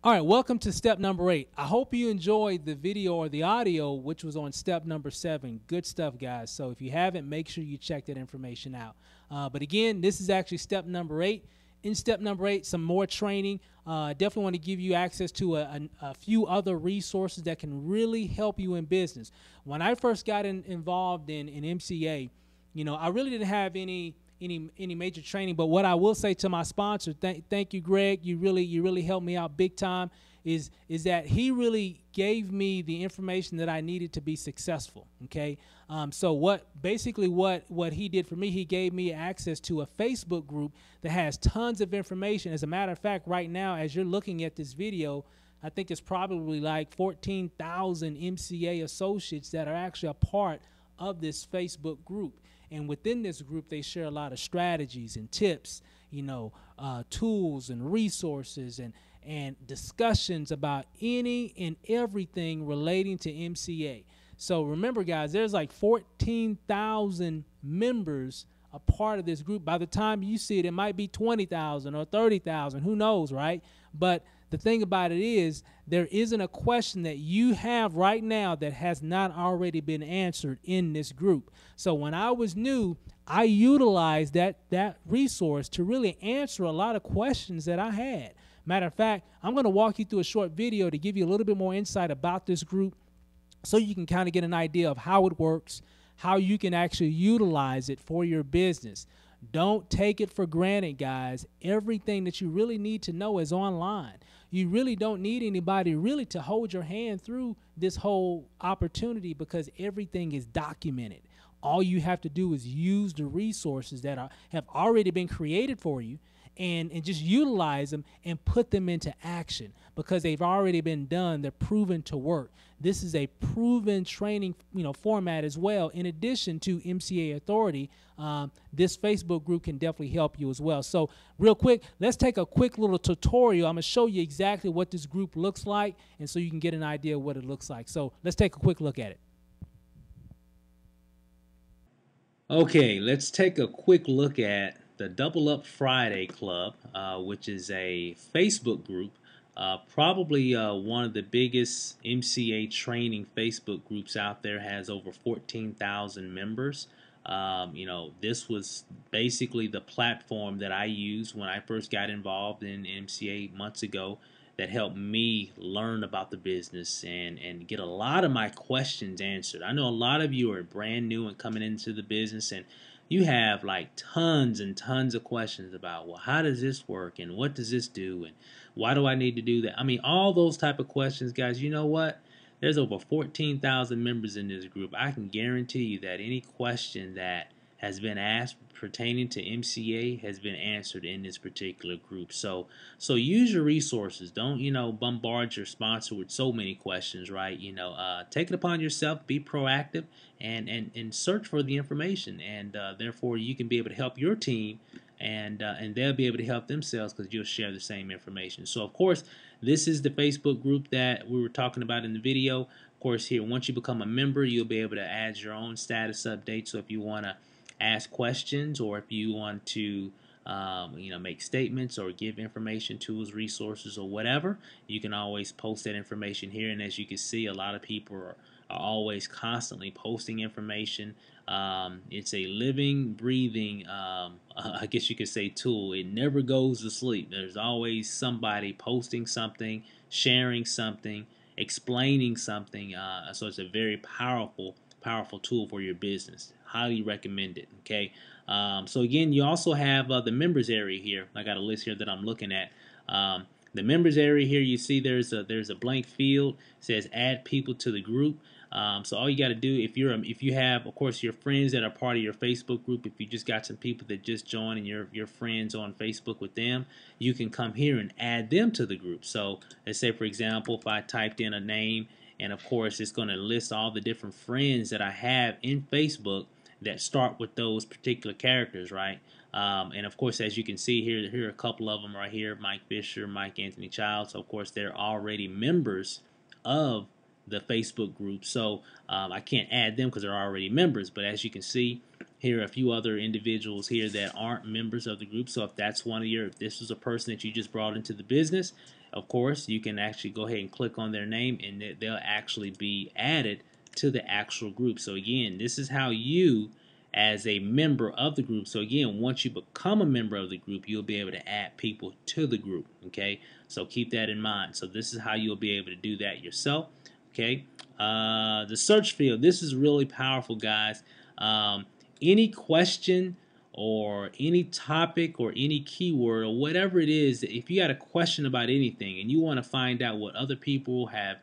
All right, welcome to step number 8. I hope you enjoyed the video or the audio, which was on step number 7. Good stuff, guys. So if you haven't, make sure you check that information out. But again, this is actually step number 8. In step number 8, some more training. Definitely want to give you access to a few other resources that can really help you in business. When I first got involved in MCA, I really didn't have any major training, but what I will say to my sponsor, thank you, Greg. You really helped me out big time. Is that he really gave me the information that I needed to be successful. Okay, so what he did for me, he gave me access to a Facebook group that has tons of information. As a matter of fact, right now, as you're looking at this video, I think it's probably like 14,000 MCA associates that are actually a part of this Facebook group. And within this group, they share a lot of strategies and tips, tools and resources and discussions about any and everything relating to MCA. So remember, guys, there's like 14,000 members a part of this group. By the time you see it, it might be 20,000 or 30,000. Who knows, right? But the thing about it is, there isn't a question that you have right now that has not already been answered in this group. So when I was new, I utilized that resource to really answer a lot of questions that I had. Matter of fact, I'm going to walk you through a short video to give you a little bit more insight about this group so you can kind of get an idea of how it works, how you can actually utilize it for your business. Don't take it for granted, guys. Everything that you really need to know is online. You really don't need anybody really to hold your hand through this whole opportunity because everything is documented. All you have to do is use the resources that have already been created for you and just utilize them and put them into action because they've already been done. They're proven to work. This is a proven training format as well. In addition to MCA Authority, this Facebook group can definitely help you as well. So real quick, let's take a quick little tutorial. I'm going to show you exactly what this group looks like, and so you can get an idea of what it looks like. So let's take a quick look at it. Okay, let's take a quick look at the Double Up Friday Club, which is a Facebook group, probably one of the biggest MCA training Facebook groups out there, has over 14,000 members. This was basically the platform that I used when I first got involved in MCA months ago that helped me learn about the business and get a lot of my questions answered. I know a lot of you are brand new and coming into the business, and you have like tons and tons of questions about, well, how does this work and what does this do and why do I need to do that? I mean, all those type of questions, guys. You know what? There's over 14,000 members in this group. I can guarantee you that any question that has been asked pertaining to MCA has been answered in this particular group. So use your resources. Don't bombard your sponsor with so many questions, right? Take it upon yourself, be proactive, and search for the information, and therefore you can be able to help your team, and they'll be able to help themselves because you'll share the same information. So of course, this is the Facebook group that we were talking about in the video. Of course, here, once you become a member, you'll be able to add your own status update. So if you want to ask questions, or if you want to make statements or give information, tools, resources, or whatever, you can always post that information here. And as you can see, a lot of people are always constantly posting information. It's a living, breathing, I guess you could say, tool. It never goes to sleep. There's always somebody posting something, sharing something, explaining something. So it's a very powerful tool for your business. Highly recommend it. Okay. So again, you also have the members area here. I got a list here that I'm looking at. The members area here, you see there's a blank field. It says add people to the group. So all you got to do, if you have, of course, your friends that are part of your Facebook group, if you just got some people that just joined and you're friends on Facebook with them, you can come here and add them to the group. So let's say, for example, if I typed in a name, and of course it's going to list all the different friends that I have in Facebook that start with those particular characters, right? And of course, as you can see here are a couple of them right here: Mike Fisher, Mike Anthony Childs. So of course, they're already members of the Facebook group. So I can't add them because they're already members. But as you can see, here are a few other individuals here that aren't members of the group. So if that's one of your, if this was a person that you just brought into the business, of course, you can actually go ahead and click on their name and they'll actually be added to the actual group. So again, this is how you, as a member of the group, so again, once you become a member of the group, you'll be able to add people to the group, okay? So keep that in mind. So this is how you'll be able to do that yourself, okay? The search field, this is really powerful, guys. Any question or any topic or any keyword or whatever it is, if you got a question about anything and you want to find out what other people have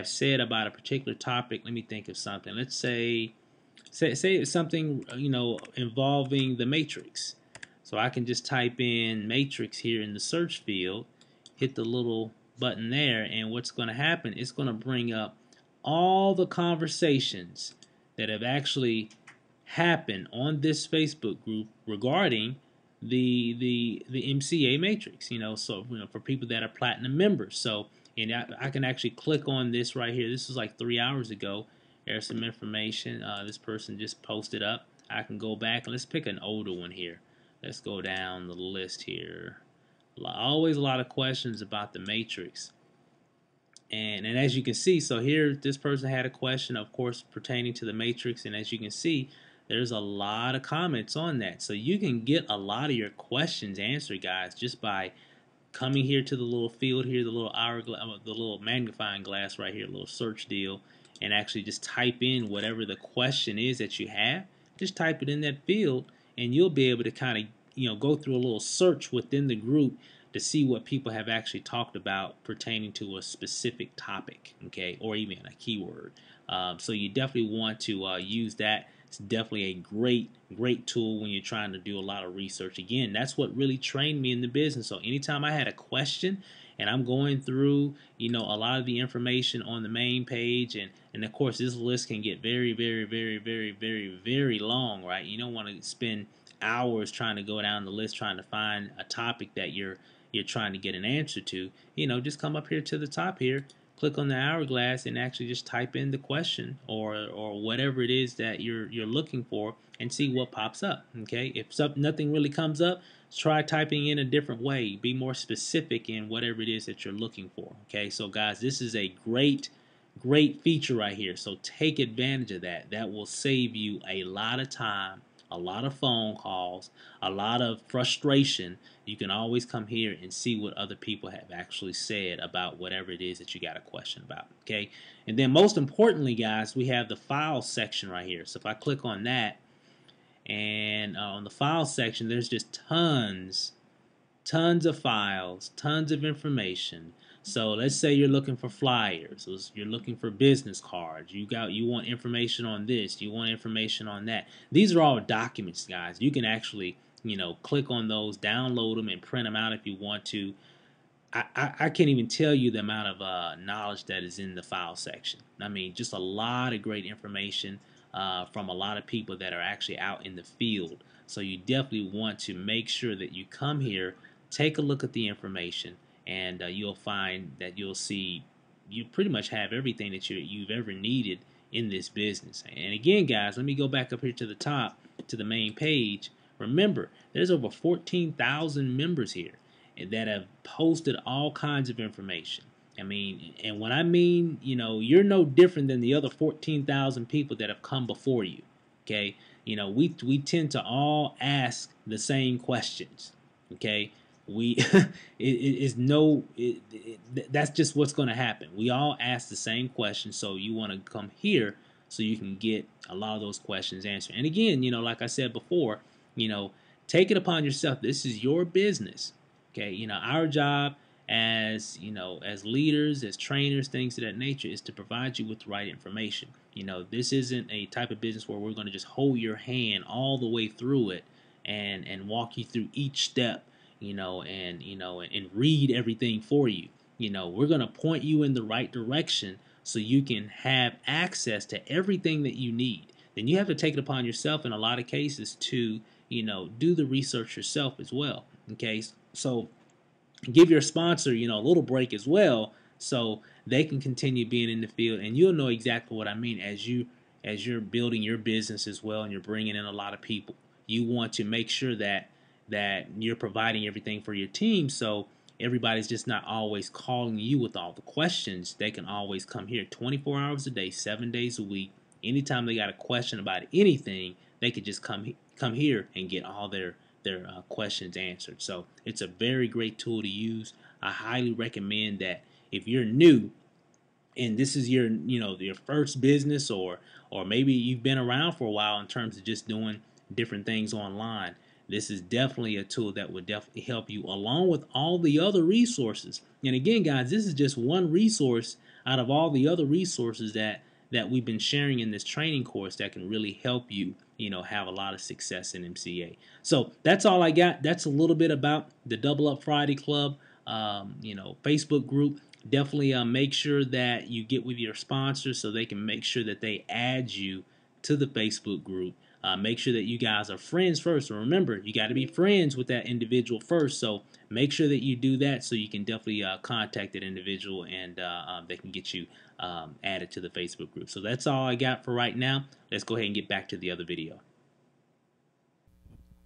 said about a particular topic, let me think of something. Let's say it's something, you know, involving the matrix. So I can just type in matrix here in the search field, hit the little button there, and what's going to happen is going to bring up all the conversations that have actually happened on this Facebook group regarding the MCA matrix. You know, so you know, for people that are platinum members. So and I can actually click on this right here. This was like 3 hours ago. There's some information this person just posted up. I can go back and let's pick an older one here. Let's go down the list here. Always a lot of questions about the matrix. And as you can see, so here this person had a question, of course, pertaining to the matrix. And as you can see, there's a lot of comments on that. So you can get a lot of your questions answered, guys, just by coming here to the little field here, the little hourglass, the little magnifying glass right here, little search deal, and actually just type in whatever the question is that you have. Just type it in that field, and you'll be able to kind of, you know, go through a little search within the group to see what people have actually talked about pertaining to a specific topic, okay, or even a keyword. So you definitely want to use that. It's definitely a great tool when you're trying to do a lot of research. Again, that's what really trained me in the business. So anytime I had a question and I'm going through, you know, a lot of the information on the main page, and of course this list can get very long, right? You don't want to spend hours trying to go down the list trying to find a topic that you're trying to get an answer to. You know, just come up here to the top here, click on the hourglass, and actually just type in the question or whatever it is that you're looking for, and see what pops up. Okay, if nothing really comes up, try typing in a different way. Be more specific in whatever it is that you're looking for. Okay, so guys, this is a great feature right here. So take advantage of that. That will save you a lot of time, a lot of phone calls, a lot of frustration. You can always come here and see what other people have actually said about whatever it is that you got a question about. Okay, and then most importantly, guys, we have the file section right here. So if I click on that, and on the file section, there's just tons of files, tons of information. So let's say you're looking for flyers, you're looking for business cards, you want information on this, you want information on that. These are all documents, guys. You can actually, you know, click on those, download them, and print them out if you want to. I can't even tell you the amount of knowledge that is in the file section. I mean, just a lot of great information from a lot of people that are actually out in the field. So you definitely want to make sure that you come here, take a look at the information, and you'll find that you'll see you pretty much have everything that you've ever needed in this business. And again, guys, let me go back up here to the top to the main page. Remember, there's over 14,000 members here that have posted all kinds of information. I mean, and when I mean, you know, you're no different than the other 14,000 people that have come before you. Okay, you know, we tend to all ask the same questions. Okay, that's just what's going to happen. We all ask the same questions, so you want to come here so you can get a lot of those questions answered. And again, you know, like I said before, you know, take it upon yourself. This is your business. Okay, you know, our job as, you know, as leaders, as trainers, things of that nature, is to provide you with the right information. You know, this isn't a type of business where we're going to just hold your hand all the way through it and walk you through each step, and read everything for you. You know, we're going to point you in the right direction so you can have access to everything that you need. Then you have to take it upon yourself in a lot of cases to, you know, do the research yourself as well. Okay, so give your sponsor, you know, a little break as well, so they can continue being in the field, and you'll know exactly what I mean as as you're building your business as well and you're bringing in a lot of people, you want to make sure that you're providing everything for your team, so everybody's just not always calling you with all the questions. They can always come here 24 hours a day, 7 days a week. Anytime they got a question about anything, they could just come here and get all their questions answered. So it's a very great tool to use. I highly recommend that if you're new and this is your your first business, or maybe you've been around for a while in terms of just doing different things online, this is definitely a tool that would definitely help you, along with all the other resources. And again, guys, this is just one resource out of all the other resources that we've been sharing in this training course that can really help you, have a lot of success in MCA. So that's all I got. That's a little bit about the Double Up Friday Club, Facebook group. Definitely make sure that you get with your sponsors so they can make sure that they add you to the Facebook group. Make sure that you guys are friends first. And remember, you got to be friends with that individual first. So make sure that you do that so you can definitely contact that individual, and they can get you added to the Facebook group. So that's all I got for right now. Let's go ahead and get back to the other video.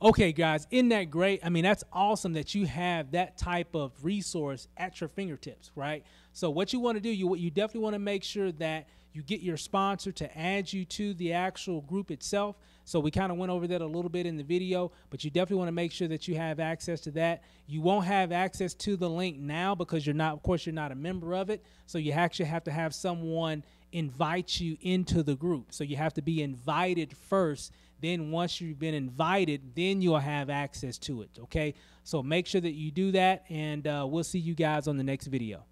Okay, guys, isn't that great? I mean, that's awesome that you have that type of resource at your fingertips, right? So what you want to do, you definitely want to make sure that you get your sponsor to add you to the actual group itself. So we kind of went over that a little bit in the video, but you definitely want to make sure that you have access to that. You won't have access to the link now because you're not a member of it. So you actually have to have someone invite you into the group. So you have to be invited first. Then once you've been invited, then you'll have access to it, okay? So make sure that you do that, and we'll see you guys on the next video.